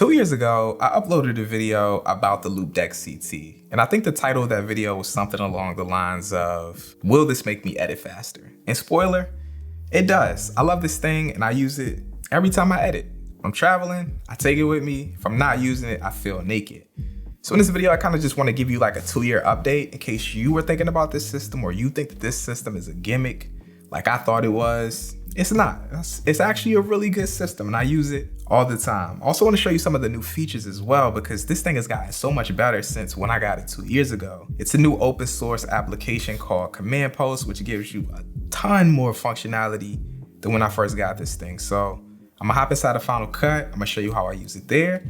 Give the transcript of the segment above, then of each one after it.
2 years ago, I uploaded a video about the Loupedeck CT, and I think the title of that video was something along the lines of, will this make me edit faster? And spoiler, it does. I love this thing and I use it every time I edit. If I'm traveling, I take it with me. If I'm not using it, I feel naked. So in this video, I kind of just want to give you like a 2-year update in case you were thinking about this system or you think that this system is a gimmick like I thought it was. It's not. It's actually a really good system and I use it all the time. I also want to show you some of the new features as well because this thing has gotten so much better since when I got it 2 years ago. It's a new open source application called Command Post, which gives you a ton more functionality than when I first got this thing. So I'm gonna hop inside of Final Cut. I'm gonna show you how I use it there.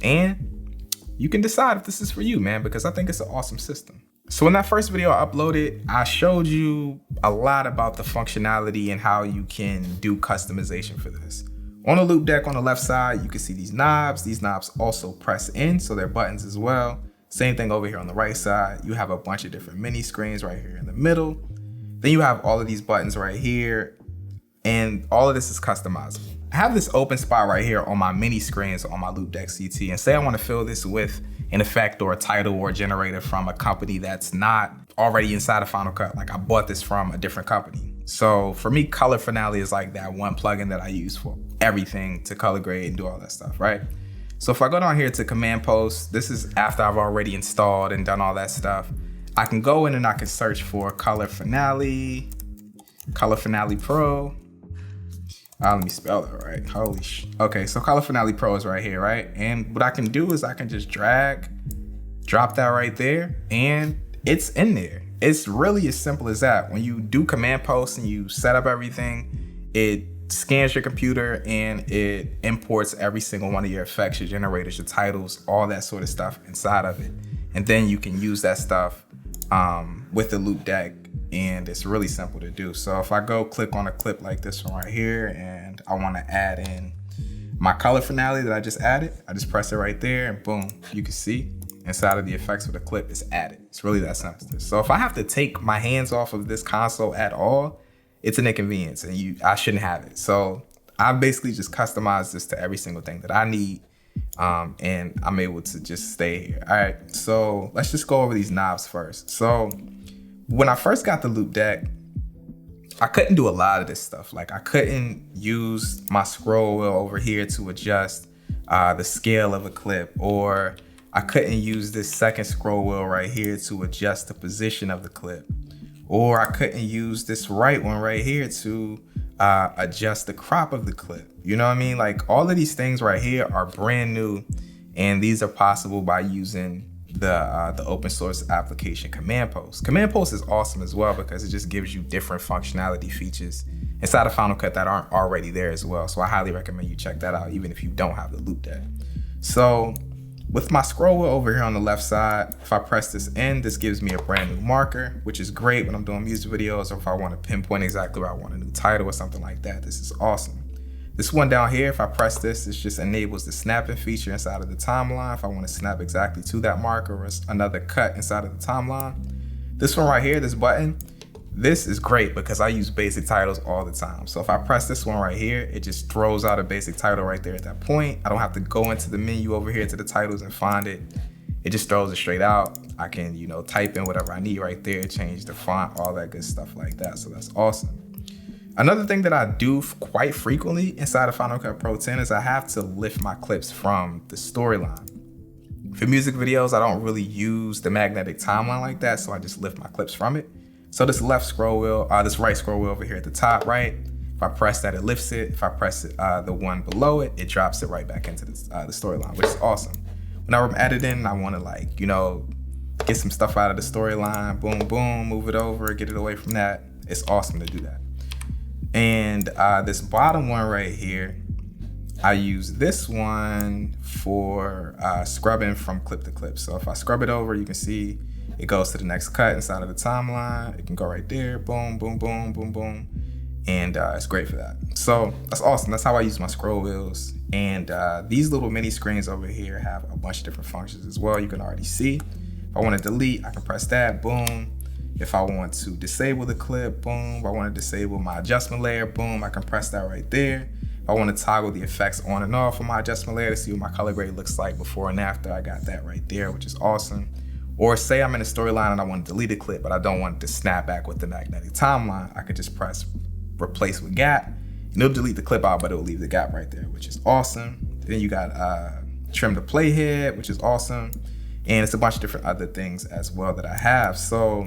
And you can decide if this is for you, man, because I think it's an awesome system. So in that first video I uploaded, I showed you a lot about the functionality and how you can do customization for this. On the Loupedeck on the left side, you can see these knobs. These knobs also press in, so they're buttons as well. Same thing over here on the right side. You have a bunch of different mini screens right here in the middle. Then you have all of these buttons right here, and all of this is customizable. I have this open spot right here on my mini screens on my Loupedeck CT, and say I want to fill this with an effect or a title or a generator from a company that's not already inside of Final Cut. Like I bought this from a different company. So for me, Color Finale is like that one plugin that I use for everything to color grade and do all that stuff, right? So if I go down here to Command Post, this is after I've already installed and done all that stuff. I can go in and I can search for Color Finale Pro. Let me spell that right. Holy sh. Okay, so Color Finale Pro is right here, right? And what I can do is I can just drop that right there, and it's in there. It's really as simple as that. When you do Command Post and you set up everything, it scans your computer and it imports every single one of your effects, your generators, your titles, all that sort of stuff inside of it. And then you can use that stuff with the Loupedeck, and it's really simple to do. So if I go click on a clip like this one right here and I want to add in my Color Finale that I just added, I just press it right there and boom, you can see inside of the effects for the clip is added. It's really that simple. So if I have to take my hands off of this console at all, it's an inconvenience and I shouldn't have it. So I basically just customize this to every single thing that I need, and I'm able to just stay here. All right, so let's just go over these knobs first. So when I first got the Loupedeck, I couldn't do a lot of this stuff. Like I couldn't use my scroll wheel over here to adjust the scale of a clip, or I couldn't use this second scroll wheel right here to adjust the position of the clip, or I couldn't use this right one right here to adjust the crop of the clip. You know what I mean? Like all of these things right here are brand new, and these are possible by using the open source application Command Post. Command Post is awesome as well because it just gives you different functionality features inside of Final Cut that aren't already there as well. So I highly recommend you check that out even if you don't have the Loupedeck. So with my scroll wheel over here on the left side, if I press this in, this gives me a brand new marker, which is great when I'm doing music videos or if I want to pinpoint exactly where I want a new title or something like that. This is awesome. This one down here, if I press this, it just enables the snapping feature inside of the timeline. If I want to snap exactly to that marker or another cut inside of the timeline. This one right here, this button, this is great because I use basic titles all the time. So if I press this one right here, it just throws out a basic title right there at that point. I don't have to go into the menu over here to the titles and find it. It just throws it straight out. I can, type in whatever I need right there, change the font, all that good stuff like that. So that's awesome. Another thing that I do quite frequently inside of Final Cut Pro 10 is I have to lift my clips from the storyline. For music videos, I don't really use the magnetic timeline like that, so I just lift my clips from it. So this right scroll wheel over here at the top, right? If I press that, it lifts it. If I press it, the one below it, it drops it right back into the storyline, which is awesome. Whenever I'm editing, I want to get some stuff out of the storyline, boom, boom, move it over, get it away from that. It's awesome to do that. And this bottom one right here, I use this one for scrubbing from clip to clip. So if I scrub it over, you can see it goes to the next cut inside of the timeline. It can go right there, boom, boom, boom, boom, boom. And it's great for that. So that's awesome. That's how I use my scroll wheels. And these little mini screens over here have a bunch of different functions as well. You can already see. If I want to delete, I can press that, boom. If I want to disable the clip, boom. If I want to disable my adjustment layer, boom, I can press that right there. If I want to toggle the effects on and off on my adjustment layer to see what my color grade looks like before and after, I got that right there, which is awesome. Or say I'm in a storyline and I want to delete a clip, but I don't want it to snap back with the magnetic timeline. I could just press replace with gap, and it'll delete the clip out, but it'll leave the gap right there, which is awesome. Then you got trim the playhead, which is awesome. And it's a bunch of different other things as well that I have. So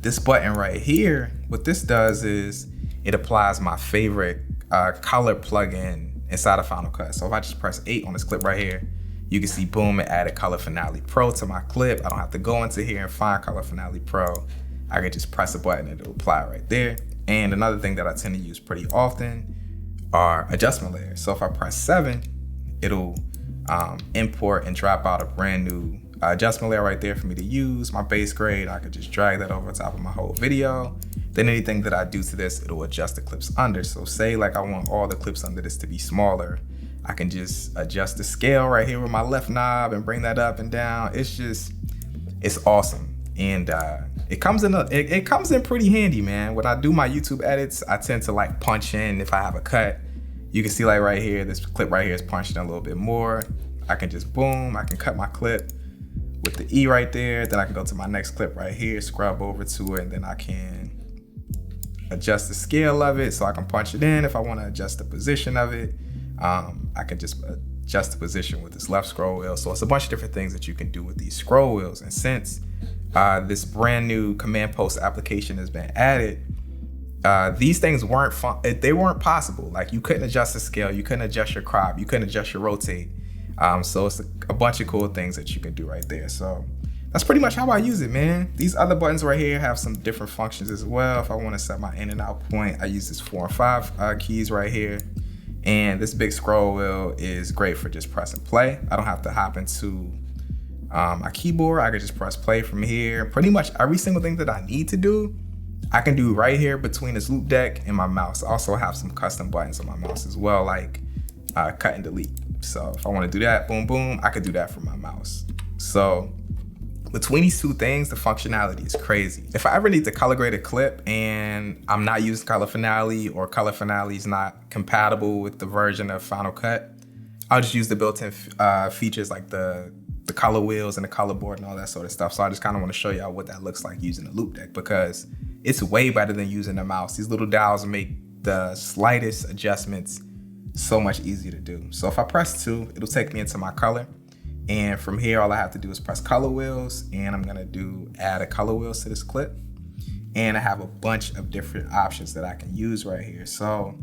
this button right here, what this does is it applies my favorite color plugin inside of Final Cut. So if I just press 8 on this clip right here, you can see, boom, it added Color Finale Pro to my clip. I don't have to go into here and find Color Finale Pro. I can just press a button and it'll apply right there. And another thing that I tend to use pretty often are adjustment layers. So if I press 7, it'll import and drop out a brand new adjustment layer right there for me to use. My base grade, I could just drag that over top of my whole video. Then anything that I do to this, it'll adjust the clips under. So say like I want all the clips under this to be smaller, I can just adjust the scale right here with my left knob and bring that up and down. It's awesome. And it comes in pretty handy, man. When I do my YouTube edits, I tend to like punch in if I have a cut. You can see like right here, this clip right here is punched in a little bit more. I can just boom, I can cut my clip with the E right there. Then I can go to my next clip right here, scrub over to it, and then I can adjust the scale of it so I can punch it in. If I want to adjust the position of it, I can just adjust the position with this left scroll wheel. So it's a bunch of different things that you can do with these scroll wheels. And since this brand new command post application has been added, these things weren't possible. Like you couldn't adjust the scale, you couldn't adjust your crop, you couldn't adjust your rotate. So it's a bunch of cool things that you can do right there. So that's pretty much how I use it, man. These other buttons right here have some different functions as well. If I want to set my in and out point, I use this 4 and 5 keys right here. And this big scroll wheel is great for just press and play. I don't have to hop into my keyboard. I can just press play from here. Pretty much every single thing that I need to do, I can do right here between this Loupedeck and my mouse. I also have some custom buttons on my mouse as well, like cut and delete. So if I want to do that, boom, boom, I could do that from my mouse. So between these two things, the functionality is crazy. If I ever need to color grade a clip and I'm not using Color Finale, or Color Finale is not compatible with the version of Final Cut, I'll just use the built-in features like the color wheels and the color board and all that sort of stuff. So I just kind of want to show y'all what that looks like using the Loupedeck, because it's way better than using the mouse. These little dials make the slightest adjustments so much easier to do. So if I press 2, it'll take me into my color. And from here, all I have to do is press color wheels, and I'm gonna add a color wheels to this clip. And I have a bunch of different options that I can use right here. So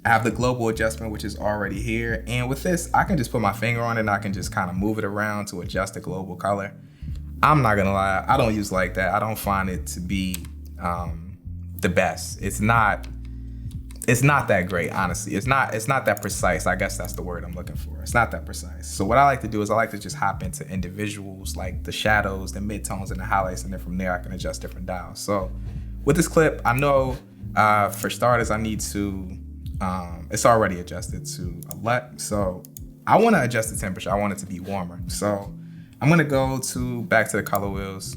I have the global adjustment, which is already here. And with this, I can just put my finger on it and I can just kind of move it around to adjust the global color. I'm not gonna lie, I don't use like that. I don't find it to be the best. It's not that great, honestly. It's not that precise. I guess that's the word I'm looking for. It's not that precise. So what I like to do is I like to just hop into individuals, like the shadows, the midtones, and the highlights, and then from there I can adjust different dials. So with this clip, I know for starters I need to, it's already adjusted to a LUT. So I want to adjust the temperature. I want it to be warmer. So I'm gonna go back to the color wheels.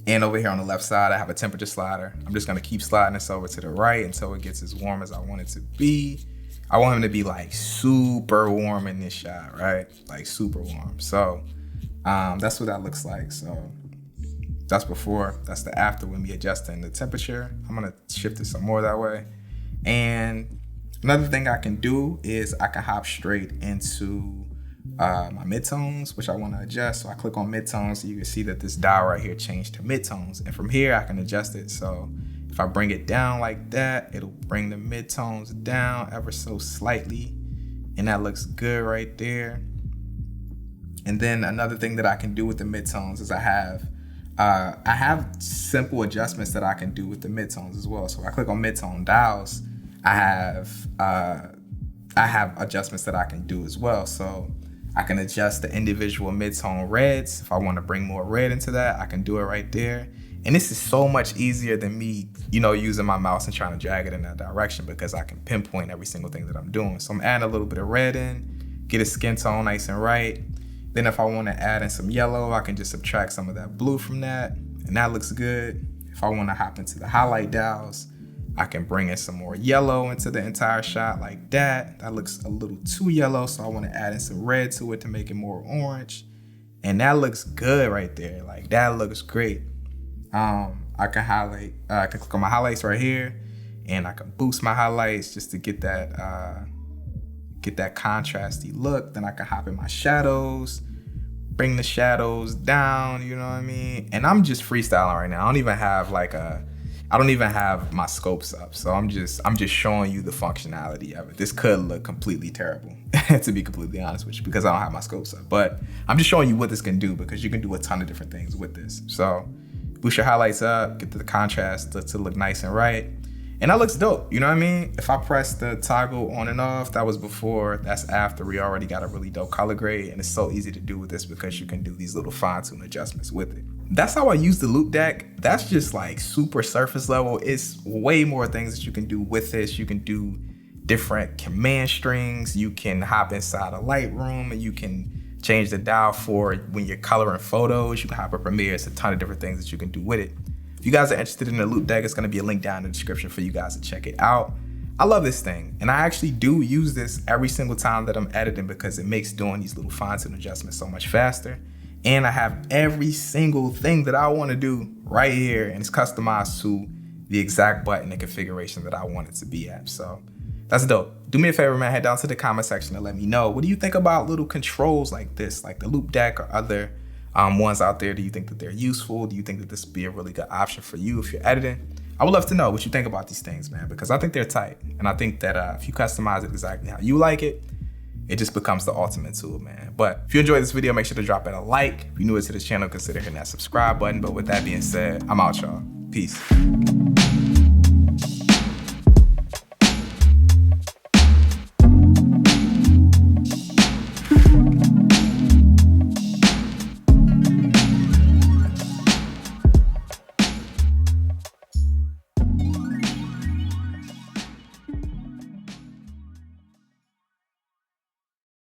And over here on the left side, I have a temperature slider. I'm just gonna keep sliding this over to the right until it gets as warm as I want it to be. I want him to be like super warm in this shot, right? Like super warm. So that's what that looks like. So that's before, that's the after when we adjusting the temperature. I'm gonna shift it some more that way. And another thing I can do is I can hop straight into my midtones, which I want to adjust. So I click on midtones, so you can see that this dial right here changed to midtones. And from here, I can adjust it. So if I bring it down like that, it'll bring the midtones down ever so slightly. And that looks good right there. And then another thing that I can do with the midtones is I have simple adjustments that I can do with the midtones as well. So if I click on midtone dials, I have adjustments that I can do as well. So I can adjust the individual midtone reds. If I want to bring more red into that, I can do it right there. And this is so much easier than me, using my mouse and trying to drag it in that direction, because I can pinpoint every single thing that I'm doing. So I'm adding a little bit of red in, get a skin tone nice and right. Then if I want to add in some yellow, I can just subtract some of that blue from that, and that looks good. If I want to hop into the highlight dials, I can bring in some more yellow into the entire shot like that. That looks a little too yellow, so I want to add in some red to it to make it more orange. And that looks good right there. Like, that looks great. I can highlight, I can click on my highlights right here, and I can boost my highlights just to get that contrasty look. Then I can hop in my shadows, bring the shadows down, you know what I mean? And I'm just freestyling right now. I don't even have my scopes up. So I'm just showing you the functionality of it. This could look completely terrible, to be completely honest with you, because I don't have my scopes up. But I'm just showing you what this can do, because you can do a ton of different things with this. So boost your highlights up, get the contrast to look nice and right. And that looks dope, you know what I mean? If I press the toggle on and off, that was before, that's after. We already got a really dope color grade, and it's so easy to do with this because you can do these little fine tune adjustments with it. That's how I use the Loupedeck. That's just like super surface level. It's way more things that you can do with this. You can do different command strings. You can hop inside a Lightroom and you can change the dial for when you're coloring photos. You can hop in Premiere. It's a ton of different things that you can do with it. If you guys are interested in the Loupedeck, it's gonna be a link down in the description for you guys to check it out. I love this thing, and I actually do use this every single time that I'm editing because it makes doing these little fine tune adjustments so much faster. And I have every single thing that I wanna do right here, and it's customized to the exact button and configuration that I want it to be at. So that's dope. Do me a favor, man, head down to the comment section and let me know, what do you think about little controls like this, like the Loupedeck or other ones out there? Do you think that they're useful? Do you think that this would be a really good option for you if you're editing? I would love to know what you think about these things, man, because I think they're tight. And I think that if you customize it exactly how you like it, it just becomes the ultimate tool, man. But if you enjoyed this video, make sure to drop it a like. If you're new to this channel, consider hitting that subscribe button. But with that being said, I'm out, y'all. Peace.